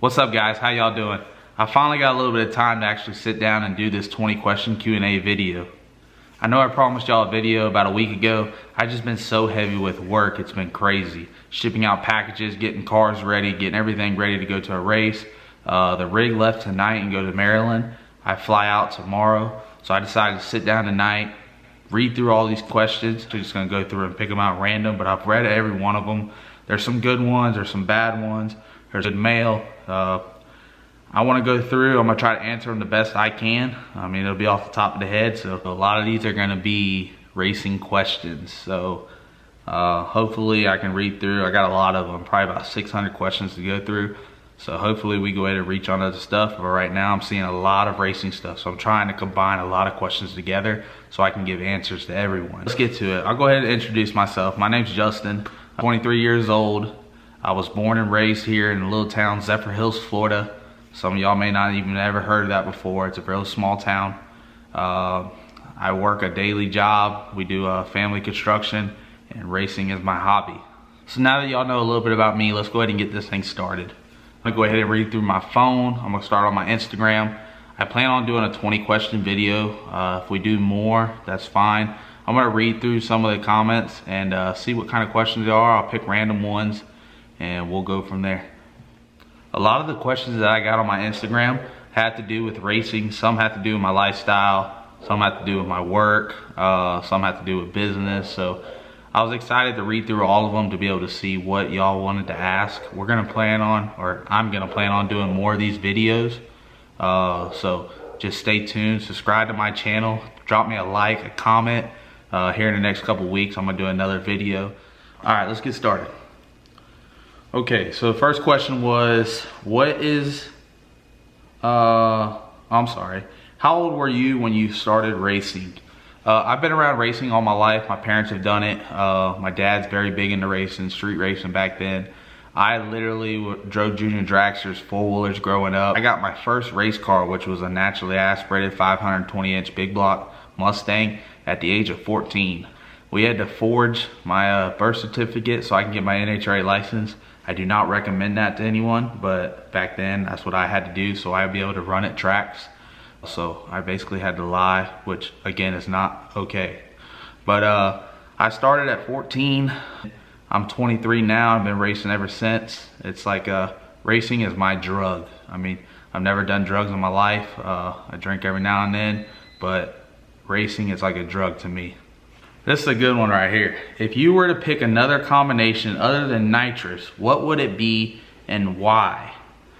What's up, guys? How y'all doing? I finally got a little bit of time to actually sit down and do this 20 question Q&A video. I know I promised y'all a video about a week ago. I've just been so heavy with work, it's been crazy. Shipping out packages, getting cars ready, getting everything ready to go to a race. The rig left tonight and go to Maryland. I fly out tomorrow, so I decided to sit down tonight, read through all these questions. I'm just gonna go through and pick them out random, but I've read every one of them. There's some good ones, there's some bad ones. There's a mail. I want to go through. I'm gonna try to answer them the best I can. I mean, it'll be off the top of the head. So a lot of these are gonna be racing questions. So hopefully I can read through. I got a lot of them, probably about 600 questions to go through. So hopefully we go ahead and reach on other stuff. But right now I'm seeing a lot of racing stuff. So I'm trying to combine a lot of questions together so I can give answers to everyone. Let's get to it. I'll go ahead and introduce myself. My name's Justin. I'm 23 years old. I was born and raised here in a little town, Zephyr Hills, Florida. Some of y'all may not even ever heard of that before. It's a real small town. I work a daily job. We do family construction, and racing is my hobby. So now that y'all know a little bit about me, let's go ahead and get this thing started. I'm gonna go ahead and read through my phone. I'm gonna start on my Instagram. I plan on doing a 20 question video. If we do more, that's fine. I'm gonna read through some of the comments and see what kind of questions there are. I'll pick random ones and we'll go from there. A lot of the questions that I got on my Instagram had to do with racing. Some had to do with my lifestyle. Some had to do with my work. Some had to do with business. So I was excited to read through all of them to be able to see what y'all wanted to ask. We're gonna plan on, or I'm gonna plan on doing more of these videos. So just stay tuned, subscribe to my channel, drop me a like, a comment. Here in the next couple weeks, I'm gonna do another video. All right, let's get started. Okay, so the first question was, how old were you when you started racing? I've been around racing all my life. My parents have done it. My dad's very big into racing, street racing back then. I literally drove junior dragsters, four-wheelers growing up. I got my first race car, which was a naturally aspirated 520-inch big block Mustang at the age of 14. We had to forge my birth certificate so I can get my NHRA license. I do not recommend that to anyone, but back then that's what I had to do so I'd be able to run at tracks. So I basically had to lie, which again is not okay. But I started at 14. I'm 23 now. I've been racing ever since. It's like racing is my drug. I mean, I've never done drugs in my life. I drink every now and then, but racing is like a drug to me. This is a good one right here. If you were to pick another combination other than nitrous, what would it be and why?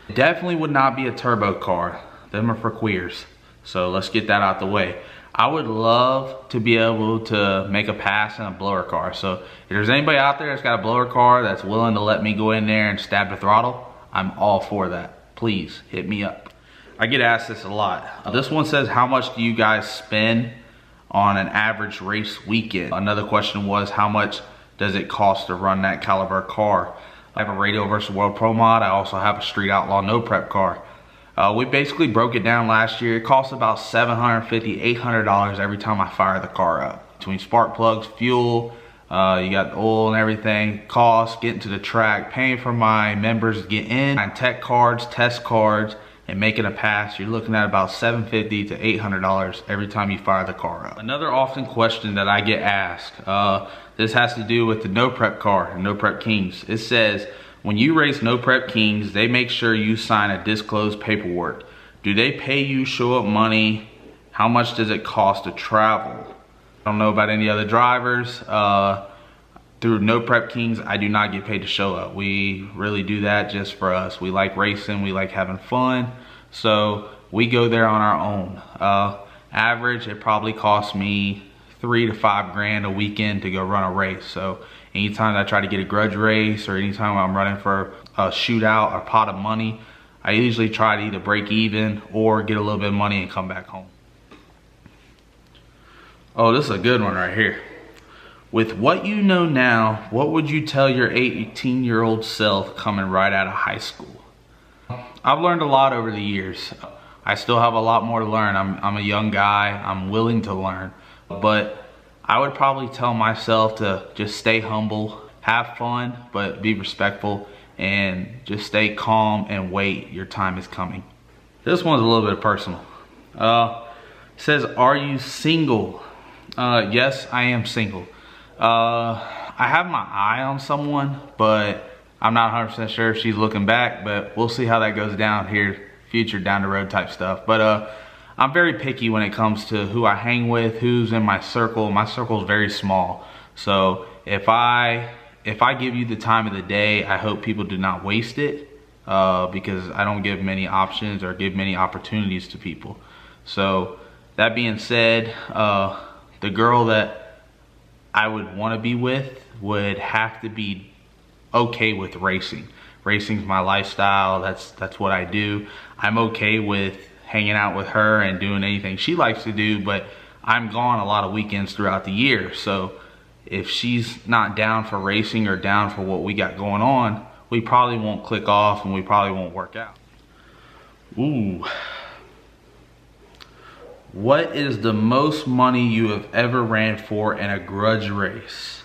It definitely would not be a turbo car. Them are for queers. So let's get that out the way. I would love to be able to make a pass in a blower car. So if there's anybody out there that's got a blower car that's willing to let me go in there and stab the throttle, I'm all for that. Please hit me up. I get asked this a lot. This one says, how much do you guys spend on an average race weekend? Another question was, how much does it cost to run that caliber car? I have a Radio vs. World Pro mod. I also have a Street Outlaw no prep car. We basically broke it down last year. It costs about $750, $800 every time I fire the car up. Between spark plugs, fuel, you got the oil and everything, cost, getting to the track, paying for my members to get in, and tech cards, test cards, and making a pass. You're looking at about $750 to $800 every time you fire the car up. Another often question that I get asked, this has to do with the no prep car, No Prep Kings. It says, when you race No Prep Kings, they make sure you sign a disclosed paperwork. Do they pay you show up money? How much does it cost to travel? I don't know about any other drivers. Through No Prep Kings, I do not get paid to show up. We really do that just for us. We like racing, we like having fun. So we go there on our own. Average, it probably costs me $3 to $5 grand a weekend to go run a race. So anytime I try to get a grudge race or anytime I'm running for a shootout or pot of money, I usually try to either break even or get a little bit of money and come back home. Oh, this is a good one right here. With what you know now, what would you tell your 18-year-old self coming right out of high school? I've learned a lot over the years. I still have a lot more to learn. I'm a young guy. I'm willing to learn. But I would probably tell myself to just stay humble, have fun, but be respectful, and just stay calm and wait. Your time is coming. This one's a little bit personal. Says, are you single? Yes, I am single. I have my eye on someone, but I'm not 100% sure if she's looking back, but we'll see how that goes down here, future down the road type stuff. But I'm very picky when it comes to who I hang with, who's in my circle. My circle is very small. So if I give you the time of the day, I hope people do not waste it, because I don't give many options or give many opportunities to people. So that being said, the girl that I would want to be with would have to be okay with racing. Racing's my lifestyle. That's what I do. I'm okay with hanging out with her and doing anything she likes to do, but I'm gone a lot of weekends throughout the year. So if she's not down for racing or down for what we got going on, we probably won't click off and we probably won't work out. Ooh. What is the most money you have ever ran for in a grudge race?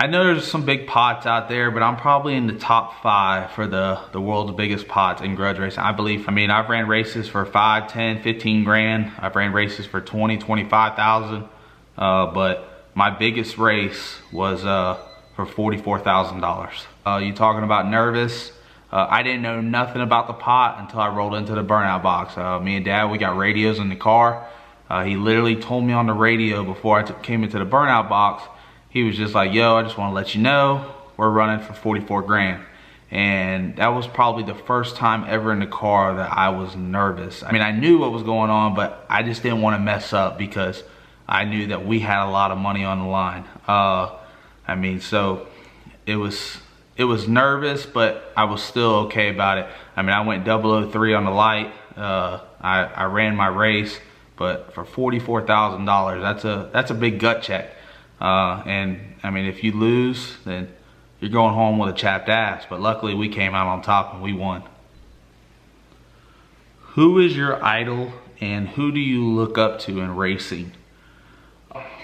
I know there's some big pots out there, but I'm probably in the top 5 for the world's biggest pots in grudge racing. I believe, I've ran races for 5, 10, 15 grand. I've ran races for 20, 25,000. But my biggest race was for $44,000. You talking about nervous? I didn't know nothing about the pot until I rolled into the burnout box. Me and Dad, we got radios in the car. He literally told me on the radio before I came into the burnout box. He was just like, yo, I just want to let you know we're running for 44 grand. And that was probably the first time ever in the car that I was nervous. I knew what was going on, but I just didn't want to mess up because I knew that we had a lot of money on the line. So it was nervous, but I was still okay about it. I went 003 on the light. I ran my race, but for $44,000, that's a big gut check. If you lose, then you're going home with a chapped ass. But luckily, we came out on top and we won. Who is your idol and who do you look up to in racing?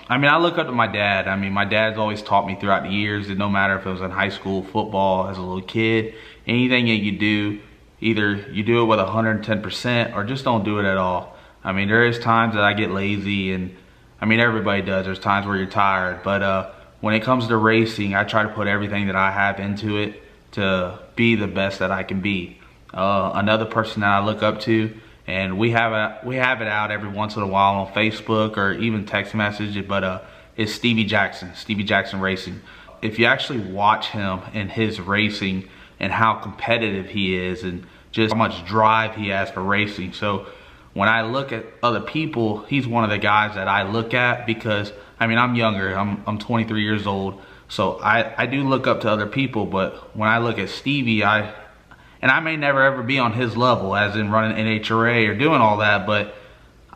I look up to my dad. My dad's always taught me throughout the years that no matter if it was in high school, football, as a little kid, anything that you do, either you do it with 110% or just don't do it at all. There is times that I get lazy, and everybody does. There's times where you're tired, but when it comes to racing, I try to put everything that I have into it to be the best that I can be. Another person that I look up to, and we have it out every once in a while on Facebook or even text message, but it's Stevie Jackson Racing. If you actually watch him and his racing and how competitive he is and just how much drive he has for racing. So when I look at other people, he's one of the guys that I look at because, I'm younger, I'm 23 years old. So I do look up to other people, but when I look at Stevie, and I may never ever be on his level as in running NHRA or doing all that, but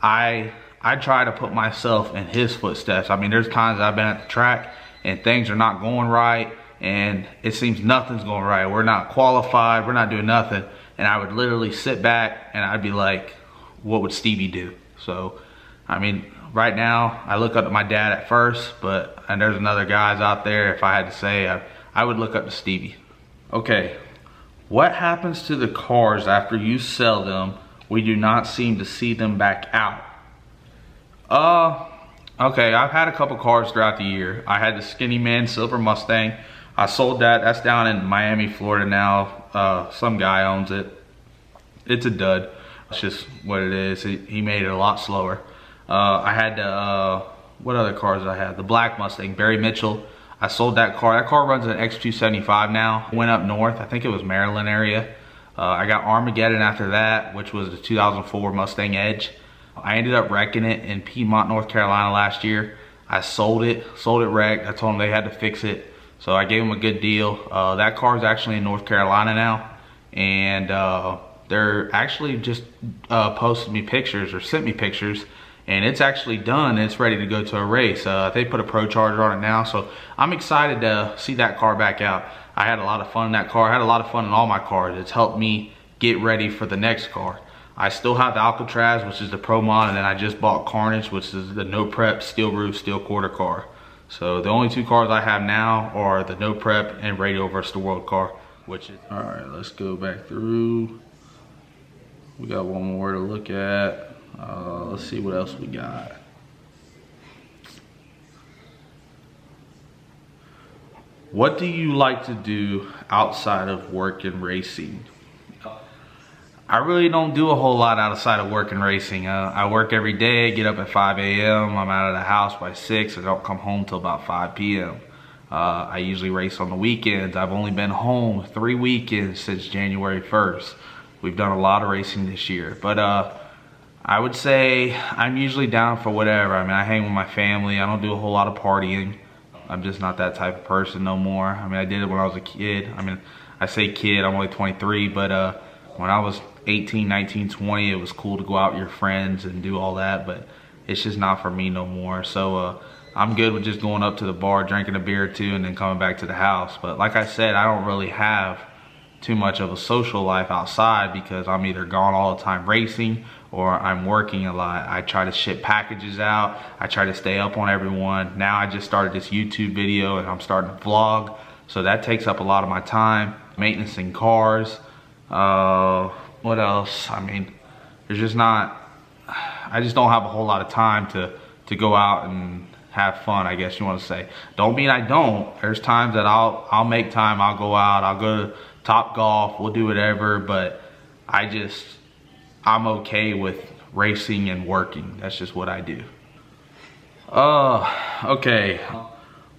I try to put myself in his footsteps. There's times I've been at the track and things are not going right and it seems nothing's going right. We're not qualified, we're not doing nothing. And I would literally sit back and I'd be like, what would Stevie do? So, right now I look up to my dad at first, and there's another guys out there. If I had to say, I would look up to Stevie. Okay, what happens to the cars after you sell them? We do not seem to see them back out. Okay, I've had a couple cars throughout the year. I had the Skinny Man Silver Mustang. I sold that. That's down in Miami, Florida now. Some guy owns it. It's a dud. It's just what it is. He made it a lot slower. I had the, what other cars did I have? The Black Mustang, Barry Mitchell. I sold that car. That car runs an X275 now. Went up north, I think it was Maryland area. I got Armageddon after that, which was the 2004 Mustang Edge. I ended up wrecking it in Piedmont, North Carolina last year. I sold it wrecked. I told them they had to fix it. So I gave them a good deal. That car is actually in North Carolina now. And they're actually just posted me pictures or sent me pictures, and it's actually done. It's ready to go to a race. They put a Pro Charger on it now, so I'm excited to see that car back out. I had a lot of fun in that car. I had a lot of fun in all my cars. It's helped me get ready for the next car. I still have the Alcatraz, which is the Pro Mod, and then I just bought Carnage, which is the no prep, steel roof, steel quarter car. So the only two cars I have now are the No Prep and Radio versus the World car, which is, all right, let's go back through. We got one more to look at. Let's see what else we got. What do you like to do outside of work and racing? I really don't do a whole lot outside of work and racing. I work every day, get up at 5 a.m. I'm out of the house by 6. I don't come home till about 5 p.m. I usually race on the weekends. I've only been home 3 weekends since January 1st. We've done a lot of racing this year. But I would say I'm usually down for whatever. I mean, I hang with my family. I don't do a whole lot of partying. I'm just not that type of person no more. I mean, I did it when I was a kid. I mean, I say kid, I'm only 23, but when I was 18, 19, 20, it was cool to go out with your friends and do all that, but it's just not for me no more. So I'm good with just going up to the bar, drinking a beer or two, and then coming back to the house. But like I said, I don't really have too much of a social life outside because I'm either gone all the time racing or I'm working a lot. I try to ship packages out. I try to stay up on everyone. Now I just started this YouTube video and I'm starting to vlog. So that takes up a lot of my time. Maintaining cars. What else? I mean, there's just not, I just don't have a whole lot of time to go out and have fun, I guess you want to say. Don't mean I don't. There's times that I'll make time, I'll go out, I'll go to Top Golf, we'll do whatever, but I'm okay with racing and working. That's just what I do. Okay.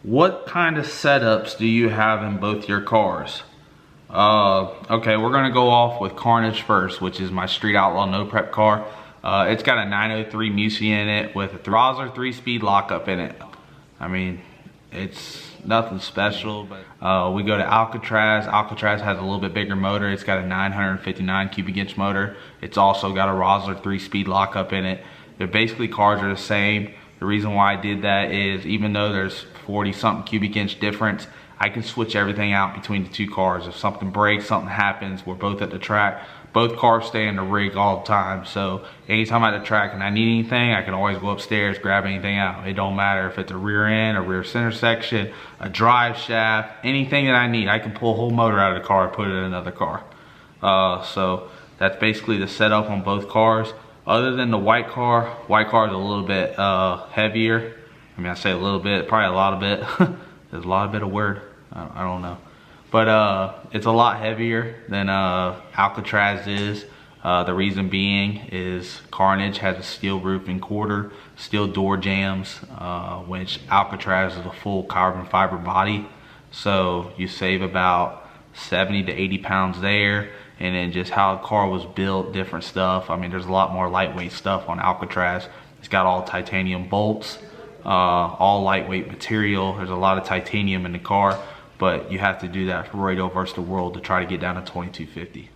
What kind of setups do you have in both your cars? Okay, we're gonna go off with Carnage first, which is my Street Outlaw No Prep car. It's got a 903 Musi in it with a Rosler 3-speed lockup in it. I mean, it's nothing special, but we go to Alcatraz. Alcatraz has a little bit bigger motor. It's got a 959 cubic inch motor. It's also got a Rosler 3-speed lockup in it. They're basically cars are the same. The reason why I did that is even though there's 40 something cubic inch difference, I can switch everything out between the two cars. If something breaks, something happens, we're both at the track. Both cars stay in the rig all the time. So anytime I'm at the track and I need anything, I can always go upstairs, grab anything out. It don't matter if it's a rear end, a rear center section, a drive shaft, anything that I need. I can pull a whole motor out of the car and put it in another car. So that's basically the setup on both cars. Other than the white car is a little bit heavier. I mean, I say a little bit, probably a lot of it. There's a lot of bit of word. I don't know. But it's a lot heavier than Alcatraz is. The reason being is Carnage has a steel roof and quarter, steel door jams, which Alcatraz is a full carbon fiber body. So you save about 70 to 80 pounds there. And then just how the car was built, different stuff. I mean, there's a lot more lightweight stuff on Alcatraz. It's got all titanium bolts, all lightweight material. There's a lot of titanium in the car, but you have to do that for Radio versus the World to try to get down to 2250.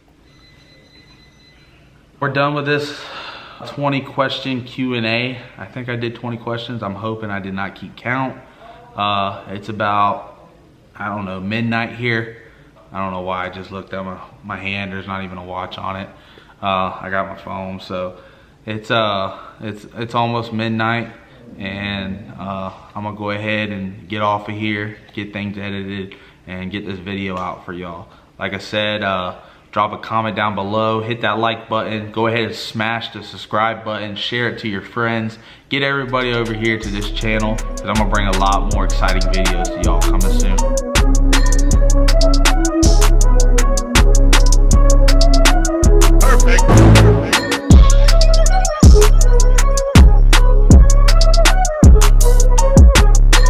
We're done with this 20 question Q&A. I think I did 20 questions. I'm hoping I did not keep count. It's about, I don't know, midnight here. I don't know why I just looked at my hand. There's not even a watch on it. I got my phone, so it's almost midnight, and I'm gonna go ahead and get off of here, get things edited, and get this video out for y'all. Like I said, drop a comment down below, hit that like button, go ahead and smash the subscribe button, share it to your friends, get everybody over here to this channel, because I'm gonna bring a lot more exciting videos to y'all coming soon.